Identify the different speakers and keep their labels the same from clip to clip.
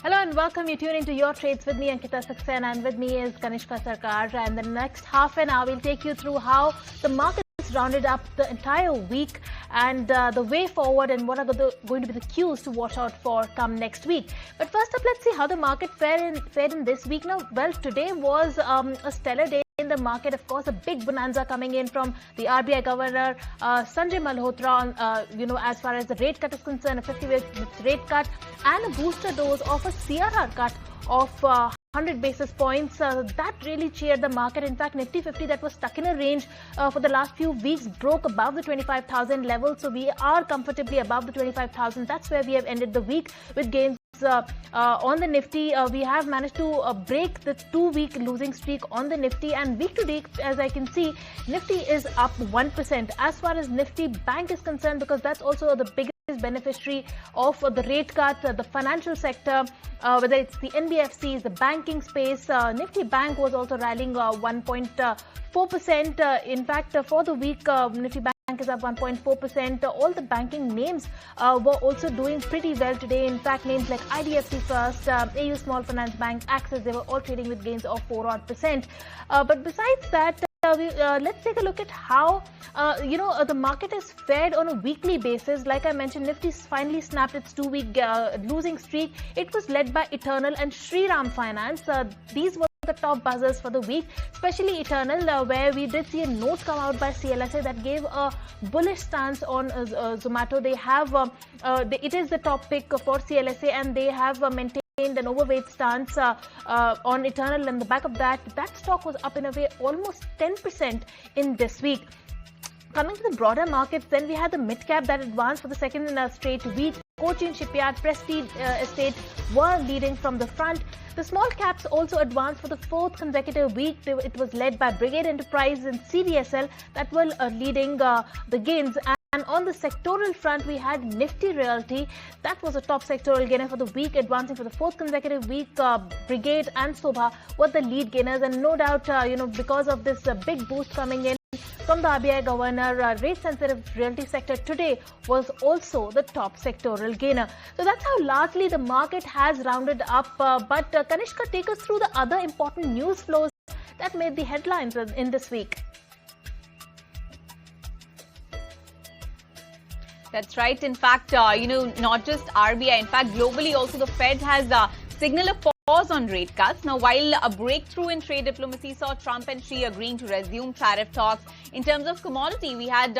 Speaker 1: Hello and welcome. You tune into Your Trades with me, Ankita Saxena, and with me is Kanishka Sarkar. And the next half an hour, we'll take you through how the market rounded up the entire week and the way forward and what are going to be the cues to watch out for come next week. But first up, let's see how the market fared in this week. Now, well, today was a stellar day in the market. Of course, a big bonanza coming in from the RBI Governor Sanjay Malhotra on, as far as the rate cut is concerned, a 50 basis rate cut and a booster dose of a CRR cut of 100 basis points. That really cheered the market. In fact, Nifty 50 that was stuck in a range for the last few weeks broke above the 25,000 level. So we are comfortably above the 25,000. That's where we have ended the week with gains. On the Nifty, we have managed to break the 2-week losing streak on the Nifty, and week to date, as I can see, Nifty is up 1%. As far as Nifty Bank is concerned, because that's also the biggest beneficiary of the rate cut, the financial sector, whether it's the NBFCs, the banking space, Nifty Bank was also rallying 1.4%. In fact, for the week, Nifty Bank is up 1.4%. All the banking names were also doing pretty well today. In fact, names like IDFC First, AU Small Finance Bank, Axis, they were all trading with gains of 4%. But besides that, let's take a look at how the market has fared on a weekly basis. Like I mentioned, Nifty finally snapped its 2-week losing streak. It was led by Eternal and Shriram Finance. These were the top buzzers for the week, especially Eternal, where we did see a note come out by CLSA that gave a bullish stance on Zomato. They have it is the top pick for CLSA, and they have maintained an overweight stance on Eternal. And the back of that stock was up in a way almost 10% in this week. Coming to the broader markets, then we had the midcap that advanced for the second straight week. Cochin Shipyard, Prestige Estate were leading from the front. The small caps also advanced for the 4th consecutive week. It was led by Brigade Enterprise and CDSL that were leading the gains. And on the sectoral front, we had Nifty Realty. That was a top sectoral gainer for the week, advancing for the 4th consecutive week. Brigade and Sobha were the lead gainers. And no doubt, because of this big boost coming in from the RBI Governor, rate-sensitive realty sector today was also the top sectoral gainer. So that's how largely the market has rounded up. But Kanishka, take us through the other important news flows that made the headlines in this week.
Speaker 2: That's right. In fact, not just RBI. In fact, globally also the Fed has signaled a pause on rate cuts. Now, while a breakthrough in trade diplomacy saw Trump and Xi agreeing to resume tariff talks, in terms of commodity, we had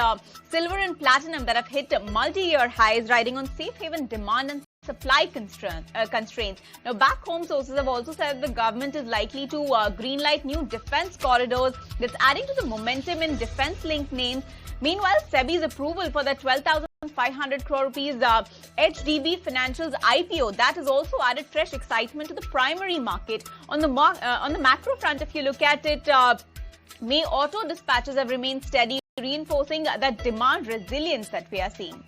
Speaker 2: silver and platinum that have hit multi-year highs, riding on safe haven demand and supply constraints. Now, back home sources have also said the government is likely to greenlight new defense corridors that's adding to the momentum in defense-linked names. Meanwhile, SEBI's approval for the 12,500 crore rupees HDB Financials IPO, that has also added fresh excitement to the primary market. On the macro front, if you look at it, May auto dispatches have remained steady, reinforcing that demand resilience that we are seeing.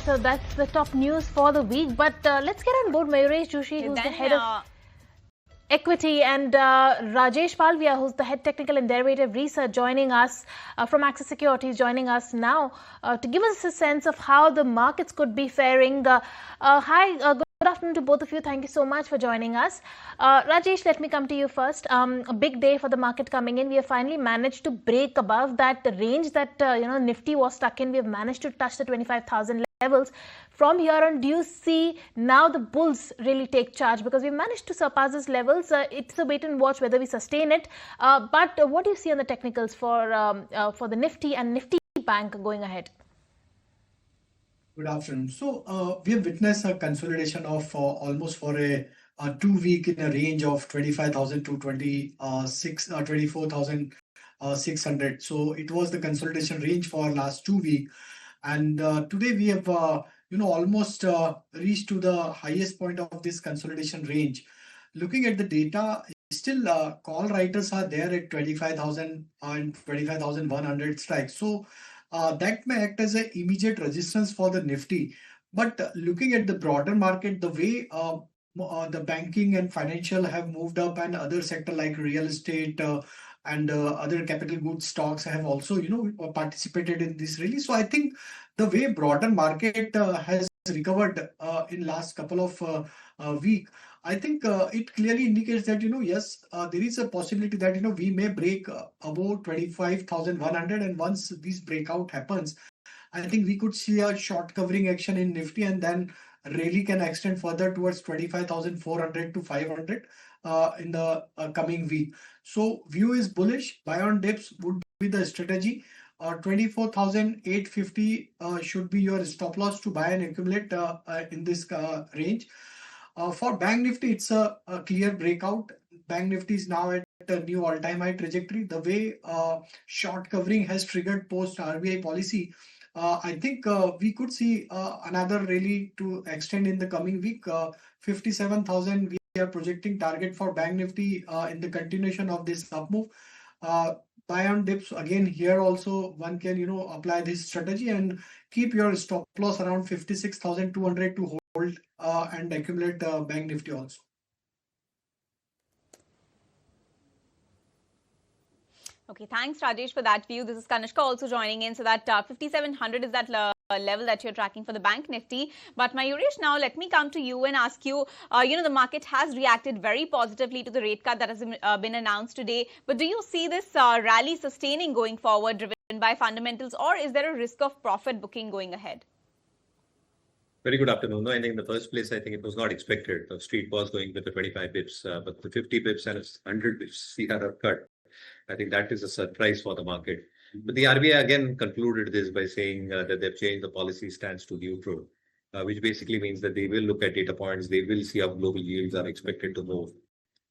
Speaker 1: So that's the top news for the week. But let's get on board Mayuresh Joshi, who's the head of equity, and Rajesh Palvia, who's the head technical and derivative research, joining us from Axis Securities, joining us now to give us a sense of how the markets could be faring. Hi, good afternoon to both of you. Thank you so much for joining us. Rajesh, let me come to you first. A big day for the market coming in. We have finally managed to break above that range that Nifty was stuck in. We have managed to touch the 25,000 levels. From here on, do you see now the bulls really take charge? Because we managed to surpass these levels. It's a wait and watch whether we sustain it. But what do you see on the technicals for the Nifty and Nifty Bank going ahead?
Speaker 3: Good afternoon. So we have witnessed a consolidation of almost for a 2 week in a range of 25,000 to 24,600. So it was the consolidation range for last 2 weeks. And today we have almost reached to the highest point of this consolidation range. Looking at the data, still call writers are there at 25,000 and 25,100 strikes. So that may act as an immediate resistance for the Nifty. But looking at the broader market, the way the banking and financial have moved up, and other sector like real estate and other capital goods stocks have also participated in this rally. So I think the way broader market has recovered in last couple of week, I think it clearly indicates that, yes, there is a possibility that, we may break above 25,100, and once this breakout happens, I think we could see a short covering action in Nifty, and then rally can extend further towards 25,400 to 500 in the coming week. So view is bullish. Buy on dips would be the strategy. 24,850 should be your stop loss to buy and accumulate in this range. For Bank Nifty, it's a clear breakout. Bank Nifty is now at a new all-time high trajectory. The way short covering has triggered post RBI policy, I think we could see another rally to extend in the coming week. 57,000 we are projecting target for Bank Nifty in the continuation of this up move. Buy on dips again here also one can apply this strategy and keep your stop loss around 56,200 to hold and accumulate Bank Nifty also.
Speaker 2: Okay, thanks Rajesh for that view. This is Kanishka also joining in. So that 5,700 is that level that you're tracking for the Bank Nifty. But Mayuresh, now let me come to you and ask you, the market has reacted very positively to the rate cut that has been announced today. But do you see this rally sustaining going forward, driven by fundamentals, or is there a risk of profit booking going ahead?
Speaker 4: Very good afternoon. I think in the first place, I think it was not expected. The street was going with the 25 bips, but the 50 bips and 100 bips CRR cut. I think that is a surprise for the market. But the RBI again concluded this by saying that they've changed the policy stance to neutral, which basically means that they will look at data points. They will see how global yields are expected to move,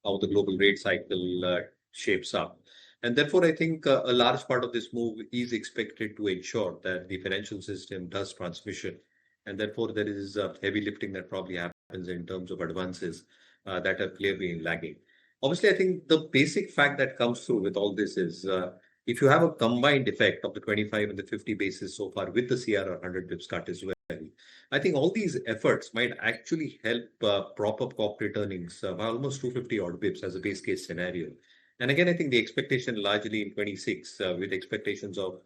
Speaker 4: how the global rate cycle shapes up. And therefore, I think a large part of this move is expected to ensure that the financial system does transmission. And therefore, there is heavy lifting that probably happens in terms of advances that are clearly lagging. Obviously, I think the basic fact that comes through with all this is if you have a combined effect of the 25 and the 50 basis so far with the CRR 100 bips cut as well, I think all these efforts might actually help prop up corporate earnings by almost 250 odd bips as a base case scenario. And again, I think the expectation largely in 26 with expectations of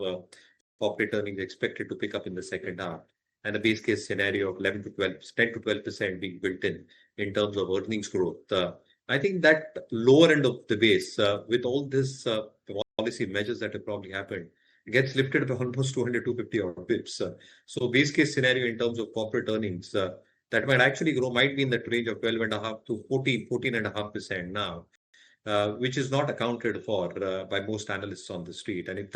Speaker 4: corporate earnings expected to pick up in the second half, and a base case scenario of 10 to 12% being built in terms of earnings growth. I think that lower end of the base, with all this policy measures that have probably happened, gets lifted by almost 200, 250 odd bips. So base case scenario in terms of corporate earnings that might actually grow might be in that range of 12.5 to 14.5% now, which is not accounted for by most analysts on the street. And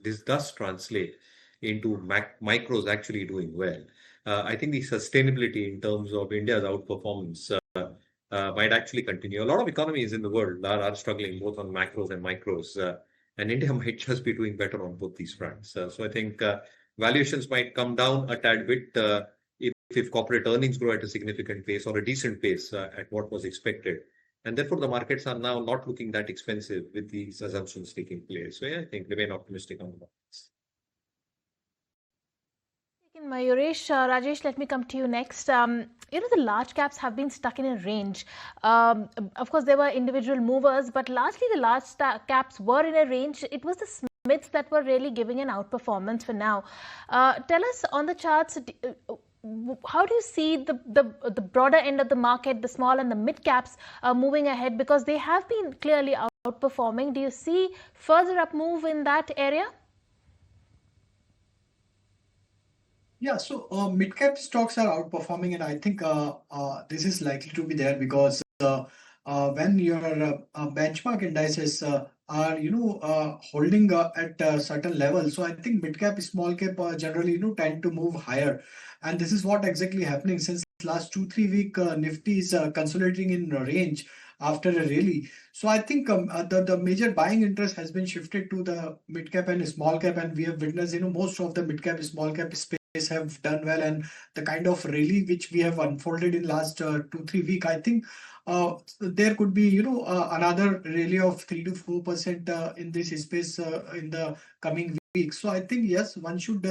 Speaker 4: this does translate into micros actually doing well. I think the sustainability in terms of India's outperformance might actually continue. A lot of economies in the world are struggling both on macros and micros, and India might just be doing better on both these fronts. So I think valuations might come down a tad bit if corporate earnings grow at a significant pace or a decent pace at what was expected. And therefore, the markets are now not looking that expensive with these assumptions taking place. So yeah, I think remain optimistic on the markets.
Speaker 1: Mayuresh, Rajesh, let me come to you next. The large caps have been stuck in a range. Of course, there were individual movers, but largely the large caps were in a range. It was the Smiths that were really giving an outperformance for now. Tell us on the charts, how do you see the broader end of the market, the small and the mid caps moving ahead? Because they have been clearly outperforming. Do you see further up move in that area?
Speaker 3: Yeah, so mid-cap stocks are outperforming, and I think this is likely to be there because when your benchmark indices are, holding at a certain level, so I think mid-cap, small-cap generally, tend to move higher, and this is what exactly happening since last 2-3 week. Nifty is consolidating in range after a rally. So I think the major buying interest has been shifted to the mid-cap and small-cap, and we have witnessed, most of the mid-cap, small-cap space have done well, and the kind of rally which we have unfolded in last 2-3 week, I think there could be another rally of 3 to 4% in this space in the coming weeks. So I think yes, one should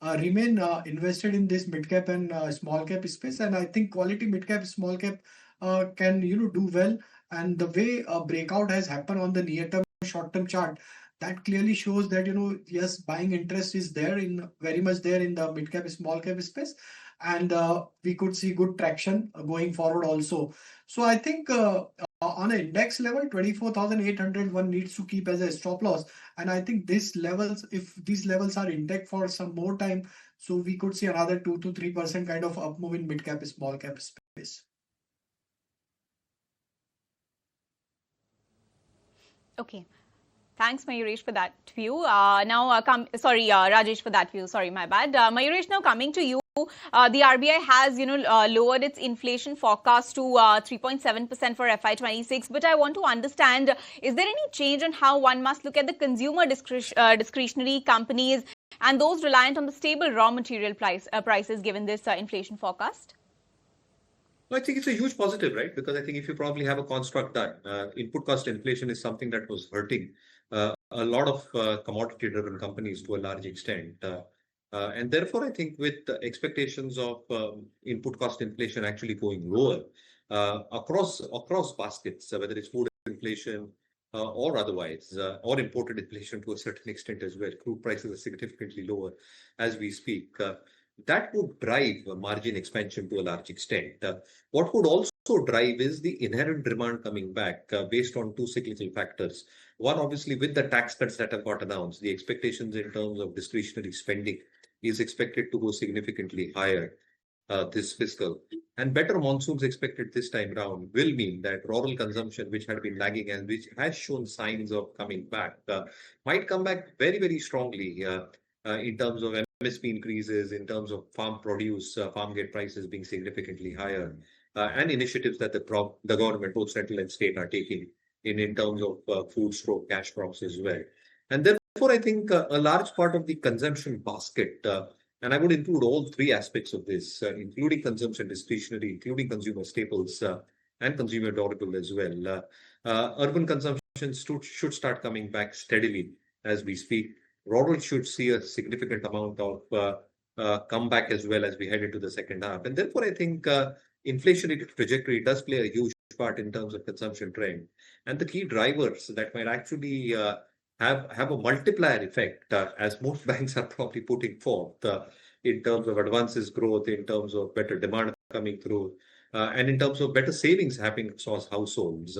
Speaker 3: remain invested in this mid cap and small cap space, and I think quality mid cap, small cap can do well. And the way breakout has happened on the near term, short term chart, that clearly shows that, yes, buying interest is there very much there in the mid cap, small cap space. And we could see good traction going forward also. So I think on an index level, 24,800 one needs to keep as a stop loss. And I think these levels, if these levels are intact for some more time, so we could see another 2 to 3% kind of up move in mid cap, small cap space.
Speaker 2: Okay. Thanks, Mayuresh, for that view. Rajesh, for that view. Sorry, my bad. Mayuresh, now coming to you. The RBI has, lowered its inflation forecast to 3.7% for FY26. But I want to understand, is there any change on how one must look at the consumer discretionary companies and those reliant on the stable raw material prices given this inflation forecast?
Speaker 4: Well, I think it's a huge positive, right? Because I think if you probably have a construct that input cost inflation is something that was hurting a lot of commodity-driven companies to a large extent. And therefore, I think with the expectations of input cost inflation actually going lower across baskets, whether it's food inflation or otherwise, or imported inflation to a certain extent as well, crude prices are significantly lower as we speak. That would drive margin expansion to a large extent. What would also drive is the inherent demand coming back based on two cyclical factors. One, obviously, with the tax cuts that have got announced, the expectations in terms of discretionary spending is expected to go significantly higher this fiscal. And better monsoons expected this time round will mean that rural consumption, which had been lagging and which has shown signs of coming back, might come back very, very strongly in terms of MSP increases, in terms of farm produce, farm gate prices being significantly higher, and initiatives that the government, both central and state, are taking in terms of food stroke cash crops as well. And therefore, I think a large part of the consumption basket, and I would include all three aspects of this, including consumption discretionary, including consumer staples, and consumer durable as well. Urban consumption should start coming back steadily as we speak. Rural should see a significant amount of comeback as well as we head into the second half. And therefore, I think inflationary trajectory does play a huge part in terms of consumption trend. And the key drivers that might actually have a multiplier effect, as most banks are probably putting forth in terms of advances growth, in terms of better demand coming through, and in terms of better savings happening across households.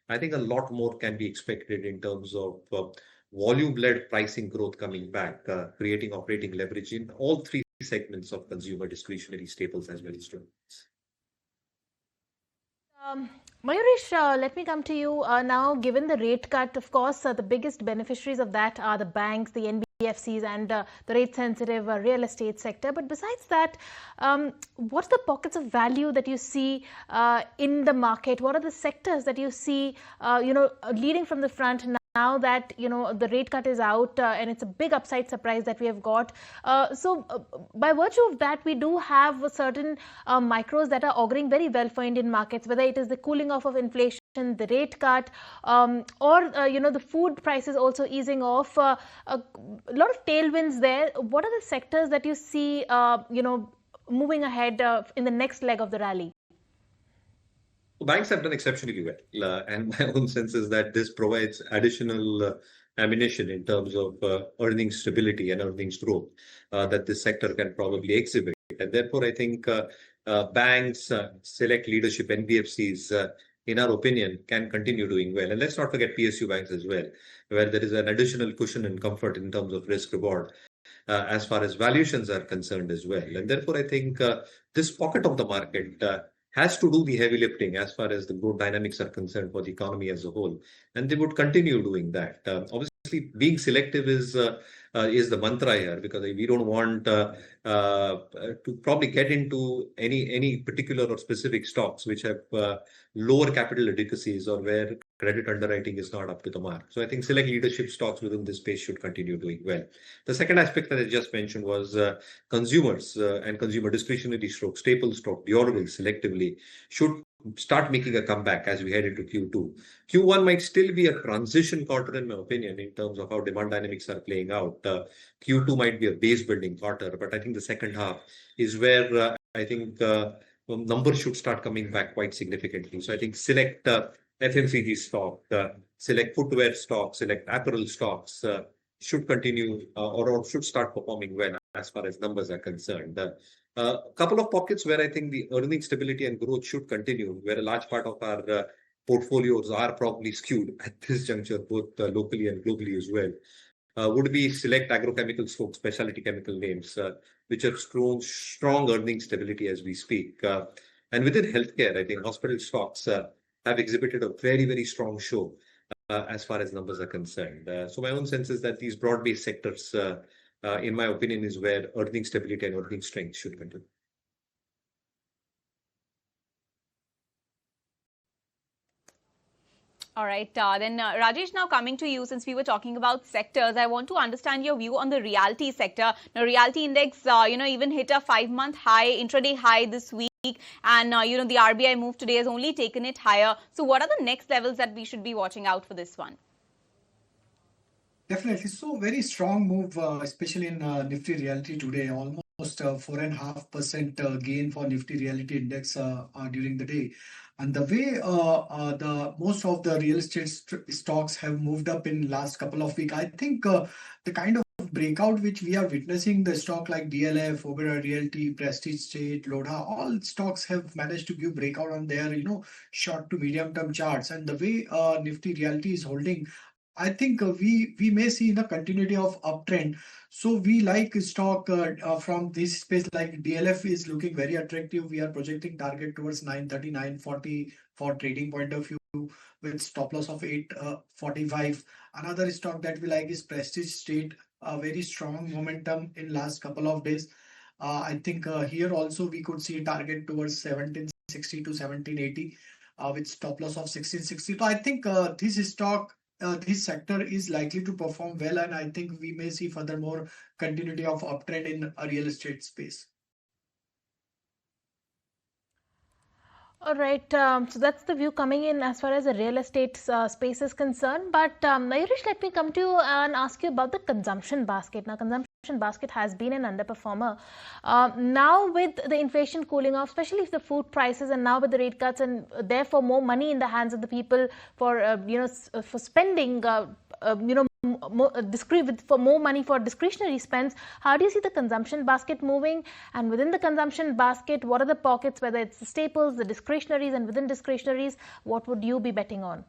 Speaker 4: I think a lot more can be expected in terms of volume-led pricing growth coming back, creating operating leverage in all three segments of consumer discretionary staples as well as durables.
Speaker 1: Mayuresh, let me come to you now. Given the rate cut, of course, the biggest beneficiaries of that are the banks, the NBFCs, and the rate-sensitive real estate sector. But besides that, what are the pockets of value that you see in the market? What are the sectors that you see, leading from the front now that the rate cut is out and it's a big upside surprise that we have got? So by virtue of that, we do have certain micros that are auguring very well for Indian markets, whether it is the cooling off of inflation, the rate cut, or the food prices also easing off. A lot of tailwinds there. What are the sectors that you see moving ahead in the next leg of the rally?
Speaker 4: Banks have done exceptionally well, and my own sense is that this provides additional ammunition in terms of earnings stability and earnings growth that this sector can probably exhibit. And therefore, I think banks, select leadership, NBFCs, in our opinion, can continue doing well. And let's not forget PSU banks as well, where there is an additional cushion and comfort in terms of risk reward as far as valuations are concerned as well. And therefore, I think this pocket of the market has to do the heavy lifting as far as the growth dynamics are concerned for the economy as a whole. And they would continue doing that. Obviously, being selective is the mantra here, because we don't want to probably get into any particular or specific stocks which have lower capital adequacies or where credit underwriting is not up to the mark. So I think select leadership stocks within this space should continue doing well. The second aspect that I just mentioned was consumers and consumer discretionary stroke, staple stock, durable selectively should start making a comeback as we head into Q2. Q1 might still be a transition quarter, in my opinion, in terms of how demand dynamics are playing out. Q2 might be a base building quarter, but I think the second half is where I think numbers should start coming back quite significantly. So I think select FMCG stock, select footwear stocks, select apparel stocks should continue or should start performing well as far as numbers are concerned. A couple of pockets where I think the earning stability and growth should continue, where a large part of our portfolios are probably skewed at this juncture, both locally and globally as well, would be select agrochemical stocks, specialty chemical names, which have strong earning stability as we speak. And within healthcare, I think hospital stocks have exhibited a very, very strong show as far as numbers are concerned. So my own sense is that these broad-based sectors, in my opinion, is where earning stability and earning strength should continue.
Speaker 2: All right, then Rajesh, now coming to you, since we were talking about sectors, I want to understand your view on the realty sector. Now, realty index, even hit a 5-month high, intraday high this week. And, the RBI move today has only taken it higher. So what are the next levels that we should be watching out for this one?
Speaker 3: Definitely. So very strong move, especially in Nifty Realty today. Almost 4.5% gain for Nifty Realty Index during the day. And the way the most of the real estate stocks have moved up in last couple of weeks, I think the kind of breakout which we are witnessing, the stock like DLF, Oberoi Realty, Prestige State, Lodha, all stocks have managed to give breakout on their short to medium term charts. And the way Nifty Realty is holding, I think we may see the continuity of uptrend. So we like stock from this space, like DLF is looking very attractive. We are projecting target towards 930, 940 for trading point of view with stop loss of 845. Another stock that we like is Prestige State, a very strong momentum in last couple of days. I think here also we could see a target towards 1760 to 1780 with stop loss of 1660. So I think this sector is likely to perform well, and I think we may see furthermore continuity of uptrend in a real estate space.
Speaker 1: All right, so that's the view coming in as far as the real estate space is concerned. But Mayurish, let me come to you and ask you about the consumption basket. Now, consumption basket has been an underperformer. Now with the inflation cooling off, especially if the food prices, and now with the rate cuts and therefore more money in the hands of the people for for spending, for more money for discretionary spends, how do you see the consumption basket moving? And within the consumption basket, what are the pockets, whether it's the staples, the discretionaries, and within discretionaries, what would you be betting on?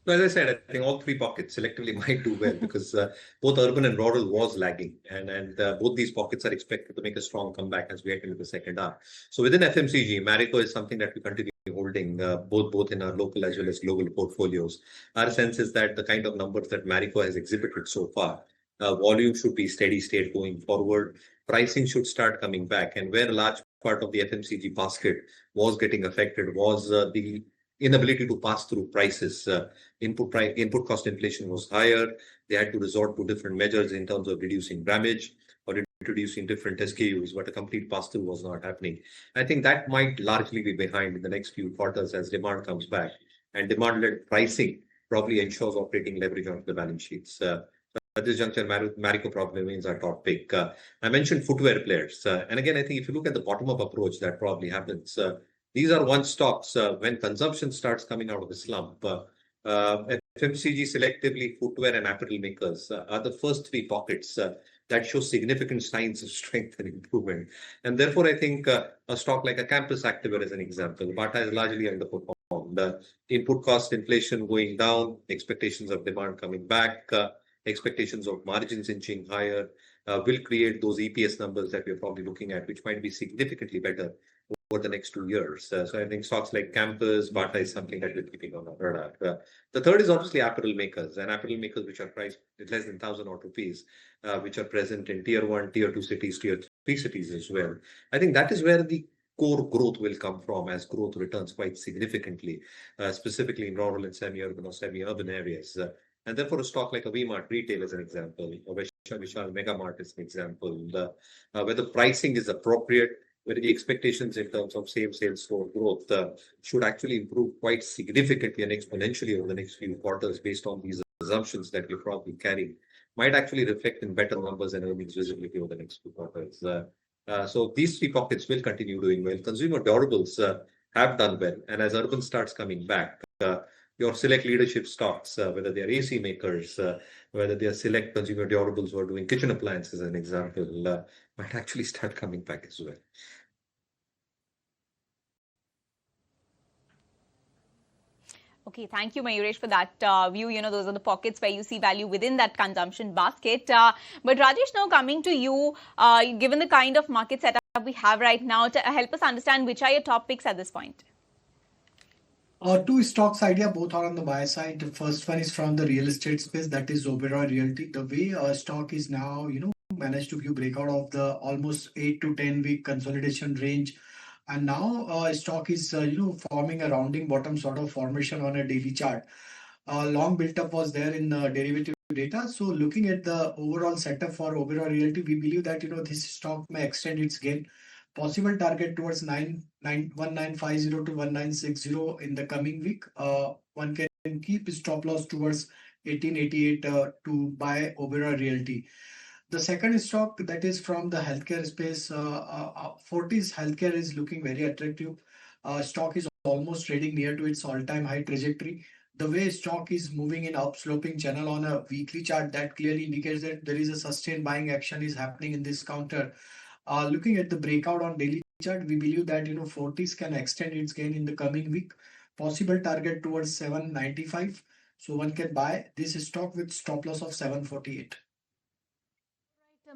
Speaker 4: As I said, I think all three pockets selectively might do well because both urban and rural was lagging, and both these pockets are expected to make a strong comeback as we head into the second half. So within FMCG, Marico is something that we continue holding both in our local as well as global portfolios. Our sense is that the kind of numbers that Marico has exhibited so far, volume should be steady state going forward. Pricing should start coming back, and where a large part of the FMCG basket was getting affected was the inability to pass through prices. Input cost inflation was higher. They had to resort to different measures in terms of reducing grammage or introducing different SKUs, but a complete pass-through was not happening. I think that might largely be behind in the next few quarters as demand comes back, and demand-led pricing probably ensures operating leverage onto the balance sheets. At this juncture, Marico probably remains our top pick. I mentioned footwear players. And again, I think if you look at the bottom-up approach, that probably happens. These are one stocks when consumption starts coming out of the slump. FMCG selectively, footwear and apparel makers are the first three pockets that show significant signs of strength and improvement. And therefore, I think a stock like a Campus Activewear as an example, Bata is largely underperformed. Input cost inflation going down, expectations of demand coming back, expectations of margins inching higher will create those EPS numbers that we're probably looking at, which might be significantly better over the next 2 years. So I think stocks like Campus, Bata is something that we're keeping on our radar. The third is obviously apparel makers, and apparel makers which are priced at less than 1,000 odd rupees, which are present in tier 1, tier 2 cities, tier 3 cities as well. I think that is where the core growth will come from as growth returns quite significantly, specifically in rural and semi-urban or semi-urban areas. And therefore, a stock like a V-Mart retail as an example, or Vishal Mega Mart is an example, where the pricing is appropriate, where the expectations in terms of same sales store growth should actually improve quite significantly and exponentially over the next few quarters based on these assumptions that we probably carry, might actually reflect in better numbers and earnings visibility over the next few quarters. So these three pockets will continue doing well. Consumer durables have done well, and as urban starts coming back, your select leadership stocks, whether they are AC makers, whether they are select consumer durables who are doing kitchen appliances, as an example, might actually start coming back as well.
Speaker 2: Okay, thank you, Mayuresh, for that view. Those are the pockets where you see value within that consumption basket. But Rajesh, now coming to you, given the kind of market setup we have right now, to help us understand which are your top picks at this point.
Speaker 3: Two stocks idea, both are on the buy side. The first one is from the real estate space, that is Oberoi Realty. The way stock is now, managed to give breakout of the almost 8 to 10 week consolidation range. And now stock is, forming a rounding bottom sort of formation on a daily chart. Long built up was there in derivative data. So looking at the overall setup for Oberoi Realty, we believe that, this stock may extend its gain. Possible target towards 1950 to 1960 in the coming week. One can keep stop loss towards 1888 to buy Oberoi Realty. The second stock, that is from the healthcare space, Fortis Healthcare is looking very attractive. Stock is almost trading near to its all-time high trajectory. The way stock is moving in upsloping channel on a weekly chart, that clearly indicates that there is a sustained buying action is happening in this counter. Looking at the breakout on daily chart, we believe that Fortis can extend its gain in the coming week. Possible target towards 795. So one can buy this stock with stop loss of 748.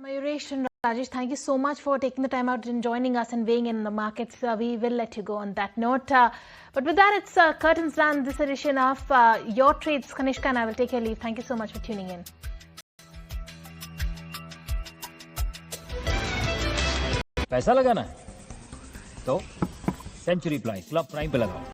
Speaker 1: Mayuresh and Rajesh, thank you so much for taking the time out and joining us and weighing in the markets. We will let you go on that note. But with that, it's curtains down this edition of Your Trades. Kanishka and I will take your leave. Thank you so much for tuning in.
Speaker 5: पैसा लगाना है तो century prime club prime पे लगाओ।